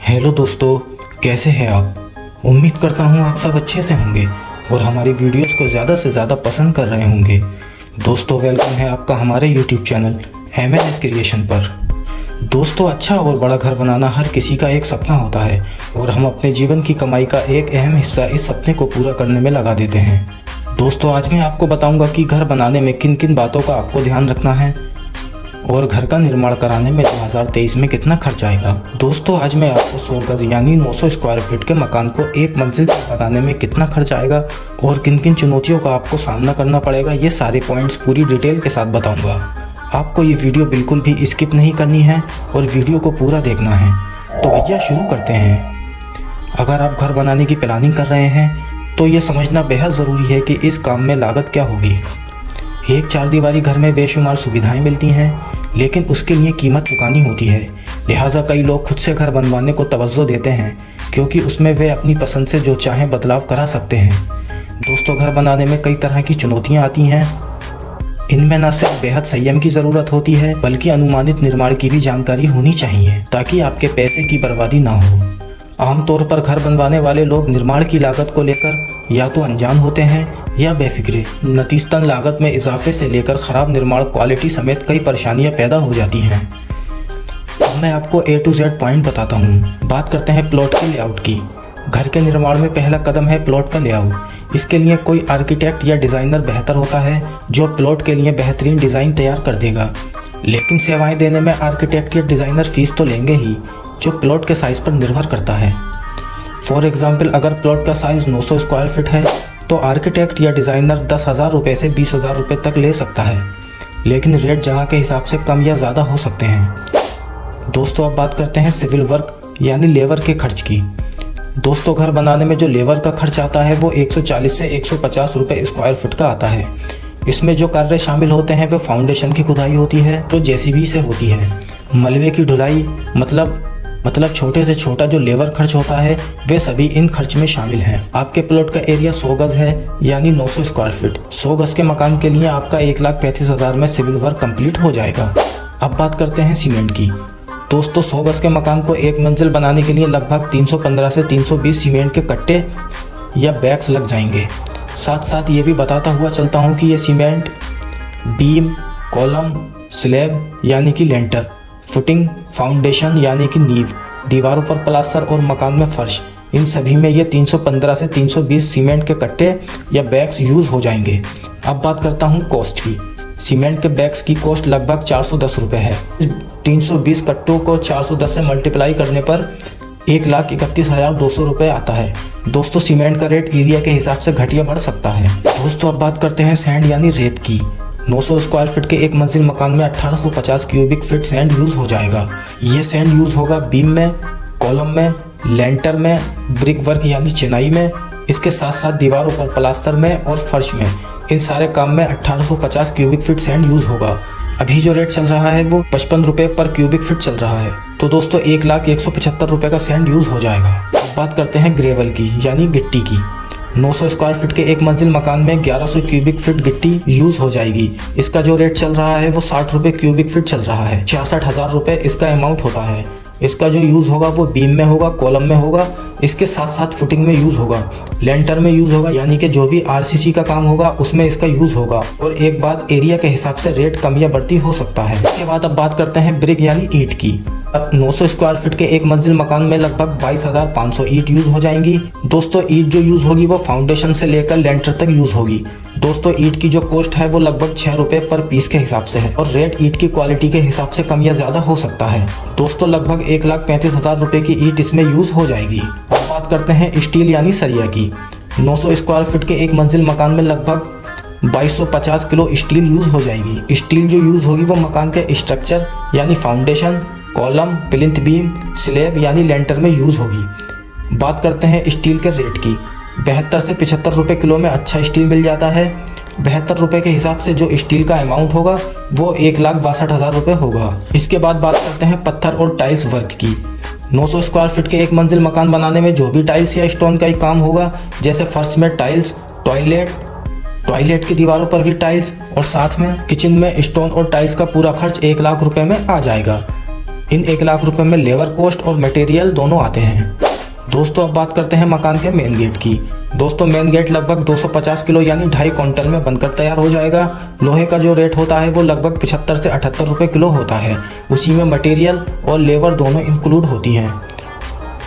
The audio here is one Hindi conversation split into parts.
हेलो दोस्तों, कैसे हैं आप। उम्मीद करता हूँ आप सब अच्छे से होंगे और हमारी वीडियोस को ज़्यादा से ज़्यादा पसंद कर रहे होंगे। दोस्तों, वेलकम है आपका हमारे यूट्यूब चैनल MNS क्रिएशन पर। दोस्तों, अच्छा और बड़ा घर बनाना हर किसी का एक सपना होता है और हम अपने जीवन की कमाई का एक अहम हिस्सा इस सपने को पूरा करने में लगा देते हैं। दोस्तों, आज मैं आपको बताऊंगा कि घर बनाने में किन किन बातों का आपको ध्यान रखना है और घर का निर्माण कराने में 2023 में कितना खर्च आएगा। दोस्तों, आज मैं आपको 100 गज यानी 900 स्क्वायर फीट के मकान को एक मंजिल तक बनाने में कितना खर्च आएगा और किन किन चुनौतियों का आपको सामना करना पड़ेगा, ये सारे पॉइंट्स पूरी डिटेल के साथ बताऊंगा। आपको ये वीडियो बिल्कुल भी स्किप नहीं करनी है और वीडियो को पूरा देखना है। तो भैया शुरू करते हैं। अगर आप घर बनाने की प्लानिंग कर रहे हैं तो ये समझना बेहद ज़रूरी है कि इस काम में लागत क्या होगी। एक 4 दीवारी घर में बेशुमार सुविधाएं मिलती हैं, लेकिन उसके लिए कीमत चुकानी होती है। लिहाजा कई लोग खुद से घर बनवाने को तवज्जो देते हैं क्योंकि उसमें वे अपनी पसंद से जो चाहें बदलाव करा सकते हैं। दोस्तों, घर बनाने में कई तरह की चुनौतियां आती हैं। इनमें न सिर्फ बेहद संयम की जरूरत होती है बल्कि अनुमानित निर्माण की भी जानकारी होनी चाहिए ताकि आपके पैसे की बर्बादी ना हो। आमतौर पर घर बनवाने वाले लोग निर्माण की लागत को लेकर या तो अनजान होते हैं या बेफिक्रे। नतीजतन लागत में इजाफे से लेकर खराब निर्माण क्वालिटी समेत कई परेशानियां पैदा हो जाती हैं। अब मैं आपको A to Z पॉइंट बताता हूँ। बात करते हैं प्लॉट के लेआउट की। घर के निर्माण में पहला कदम है प्लॉट का लेआउट। इसके लिए कोई आर्किटेक्ट या डिजाइनर बेहतर होता है जो प्लॉट के लिए बेहतरीन डिजाइन तैयार कर देगा, लेकिन सेवाएं देने में आर्किटेक्ट या डिजाइनर फीस तो लेंगे ही, जो प्लॉट के साइज पर निर्भर करता है। फॉर एग्जाम्पल, अगर प्लॉट का साइज 900 स्क्वायर फीट है तो आर्किटेक्ट या डिजाइनर 10,000 रुपए से 20,000 रुपए तक ले सकता है, लेकिन रेट जगह के हिसाब से कम या ज्यादा हो सकते हैं। दोस्तों, अब बात करते हैं सिविल वर्क यानी लेबर के खर्च की। दोस्तों, घर बनाने में जो लेबर का खर्च आता है वो 140 से 150 रुपए स्क्वायर फीट का आता है। इसमें जो कार्य शामिल होते हैं वो फाउंडेशन की खुदाई होती है जो JCB से होती है। मलबे की ढुलाई मतलब छोटे से छोटा जो लेबर खर्च होता है वे सभी इन खर्च में शामिल हैं। आपके प्लॉट का एरिया 100 गज है यानी 900 स्क्वायर फीट। 100 गज के मकान के लिए आपका 1,35,000 में सिविल वर्क कंप्लीट हो जाएगा। अब बात करते हैं सीमेंट की। दोस्तों, 100 गज के मकान को एक मंजिल बनाने के लिए लगभग 315 से 320 सीमेंट के कट्टे या बैग्स लग जाएंगे। साथ साथ ये भी बताता हुआ चलता हूँ कि ये सीमेंट बीम, कॉलम, स्लैब यानी कि लेंटर, फुटिंग, फाउंडेशन यानी कि नींव, दीवारों पर प्लास्टर और मकान में फर्श, इन सभी में ये 315 से 320 सीमेंट के कट्टे या बैग्स यूज हो जाएंगे। अब बात करता हूँ कॉस्ट की। सीमेंट के बैग्स की कॉस्ट लगभग 410 रुपए है। 320 कट्टों को 410 से मल्टीप्लाई करने पर 1,31,200 रुपए आता है। दोस्तों, सीमेंट का रेट एरिया के हिसाब से घट या बढ़ सकता है। दोस्तों, अब बात करते हैं सैंड यानी रेत की। 900 स्क्वायर फीट के एक मंजिल मकान में 1850 क्यूबिक फीट सैंड यूज हो जाएगा। ये सैंड यूज होगा बीम में, कॉलम में, लेंटर में, ब्रिक वर्क यानी चिनाई में, इसके साथ साथ दीवारों पर प्लास्टर में और फर्श में। इन सारे काम में 1850 क्यूबिक फीट सैंड यूज होगा। अभी जो रेट चल रहा है वो 55 रुपए पर क्यूबिक फीट चल रहा है। तो दोस्तों, 1,175 रुपए का सैंड यूज हो जाएगा। अब बात करते हैं ग्रेवल की यानी गिट्टी की। 900 स्क्वायर फीट के एक मंजिल मकान में 1100 क्यूबिक फीट गिट्टी यूज हो जाएगी। इसका जो रेट चल रहा है वो 60 रुपए क्यूबिक फीट चल रहा है। 66,000 रुपए इसका अमाउंट होता है। इसका जो यूज होगा वो बीम में होगा, कॉलम में होगा, इसके साथ साथ फुटिंग में यूज होगा, लेंटर में यूज होगा, यानी कि जो भी RCC का काम होगा उसमें इसका यूज होगा। और एक बात, एरिया के हिसाब से रेट कम या बढ़ती हो सकता है। इसके बाद अब बात करते हैं ब्रिक यानी ईंट की। 900 स्क्वायर फीट के एक मंजिल मकान में लगभग 22,500 ईंट यूज हो जाएंगी। दोस्तों, ईंट जो यूज होगी वो फाउंडेशन से लेकर लेंटर तक यूज होगी। दोस्तों, ईंट की जो कॉस्ट है वो लगभग 6 रुपए पर पीस के हिसाब से है और रेट ईंट की क्वालिटी के हिसाब से कम या ज्यादा हो सकता है। दोस्तों, लगभग 1,35,000 रुपए की ईंट इसमें यूज हो जाएगी। बात करते हैं स्टील यानी सरिया की। 900 स्क्वायर फीट के एक मंजिल मकान में लगभग 2250 किलो स्टील यूज हो जाएगी। स्टील जो यूज होगी वो मकान के स्ट्रक्चर यानी foundation, column, plinth beam, slab यानी लेंटर में यूज होगी। बात करते हैं स्टील के रेट की। 72 से 75 रुपए किलो में अच्छा स्टील मिल जाता है। 72 रुपए के हिसाब से जो स्टील का अमाउंट होगा वो 1,62,000 रुपए होगा। इसके बाद बात करते हैं पत्थर और टाइल्स वर्क की। 900 स्क्वायर फीट के एक मंजिल मकान बनाने में जो भी टाइल्स या स्टोन का ही काम होगा, जैसे फर्श में टाइल्स, टॉयलेट की दीवारों पर भी टाइल्स और साथ में किचन में स्टोन और टाइल्स का पूरा खर्च 1,00,000 रुपए में आ जाएगा। इन 1 लाख रुपए में लेबर कॉस्ट और मटेरियल दोनों आते हैं। दोस्तों अब बात करते हैं मकान के मेन गेट की। दोस्तों मेन गेट लगभग 250 किलो यानी 2.5 क्विंटल में बनकर तैयार हो जाएगा। लोहे का जो रेट होता है वो लगभग 75 से 78 रुपए किलो होता है। उसी में मटेरियल और लेबर दोनों इंक्लूड होती हैं।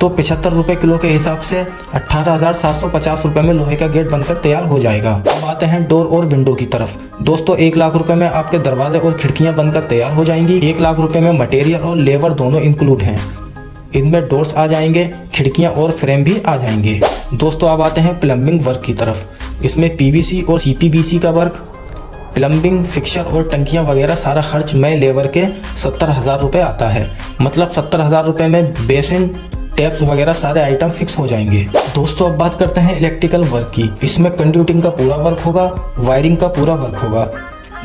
तो 75 रुपए किलो के हिसाब से 18,750 रुपए में लोहे का गेट बनकर तैयार हो जाएगा। अब आते हैं डोर और विंडो की तरफ। दोस्तों 1 लाख रुपए में आपके दरवाजे और खिड़कियां बनकर तैयार हो जाएंगी। 1 लाख रुपए में मटेरियल और लेबर दोनों इंक्लूड हैं। इनमें डोर्स आ जाएंगे, खिड़कियां और फ्रेम भी आ जाएंगे। दोस्तों अब आते हैं प्लम्बिंग वर्क की तरफ। इसमें पीवीसी और सीपीवीसी का वर्क, प्लम्बिंग फिक्सर और टंकियां वगैरह सारा खर्च में लेबर के 70,000 रुपए आता है। मतलब 70,000 रुपए में बेसिन, टैप्स वगैरह सारे आइटम फिक्स हो जाएंगे। दोस्तों अब बात करते हैं इलेक्ट्रिकल वर्क की। इसमें कंड्यूटिंग का पूरा वर्क होगा, वायरिंग का पूरा वर्क होगा,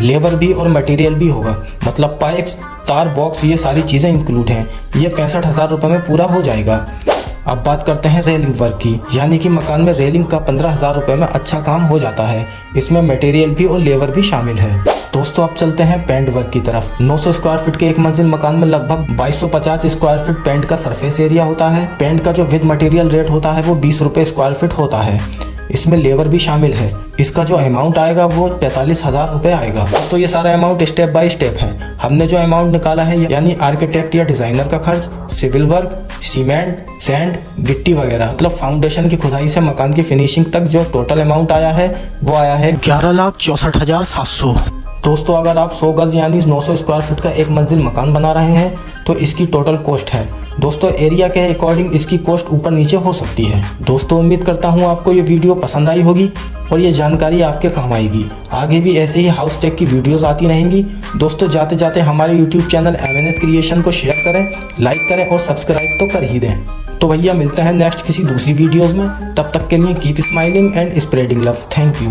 लेबर भी और मटेरियल भी होगा। मतलब पाइप, तार, बॉक्स ये सारी चीजें इंक्लूड हैं। ये 65,000 रुपए में पूरा हो जाएगा। अब बात करते हैं रेलिंग वर्क की, यानी कि मकान में रेलिंग का 15,000 रुपए में अच्छा काम हो जाता है। इसमें मटेरियल भी और लेबर भी शामिल है। दोस्तों अब चलते हैं पेंट वर्क की तरफ। 900 स्क्वायर फीट के एक मंजिल मकान में लगभग 2250 स्क्वायर फीट पेंट का सरफेस एरिया होता है। पेंट का जो विद मटेरियल रेट होता है वो 20 रुपए स्क्वायर फीट होता है। इसमें लेबर भी शामिल है। इसका जो अमाउंट आएगा वो 43,000 रुपए आएगा। तो ये सारा अमाउंट स्टेप बाय स्टेप है। हमने जो अमाउंट निकाला है यानी आर्किटेक्ट या डिजाइनर का खर्च, सिविल वर्क, सीमेंट, सैंड, गिट्टी वगैरह, मतलब फाउंडेशन की खुदाई से मकान की फिनिशिंग तक जो टोटल अमाउंट आया है वो आया है 11,64,700। दोस्तों अगर आप 100 गज यानी 900 स्क्वायर फीट का एक मंजिल मकान बना रहे हैं तो इसकी टोटल कॉस्ट है। दोस्तों एरिया के अकॉर्डिंग इसकी कॉस्ट ऊपर नीचे हो सकती है। दोस्तों उम्मीद करता हूँ आपको ये वीडियो पसंद आई होगी और ये जानकारी आपके काम आएगी। आगे भी ऐसे ही हाउस टेक की वीडियोस आती रहेंगी। दोस्तों जाते जाते हमारे यूट्यूब चैनल MNS क्रिएशन को शेयर करें, लाइक करें और सब्सक्राइब तो कर ही दें। तो भैया मिलते हैं नेक्स्ट किसी दूसरी वीडियोज में। तब तक के लिए keep smiling and spreading love. Thank you.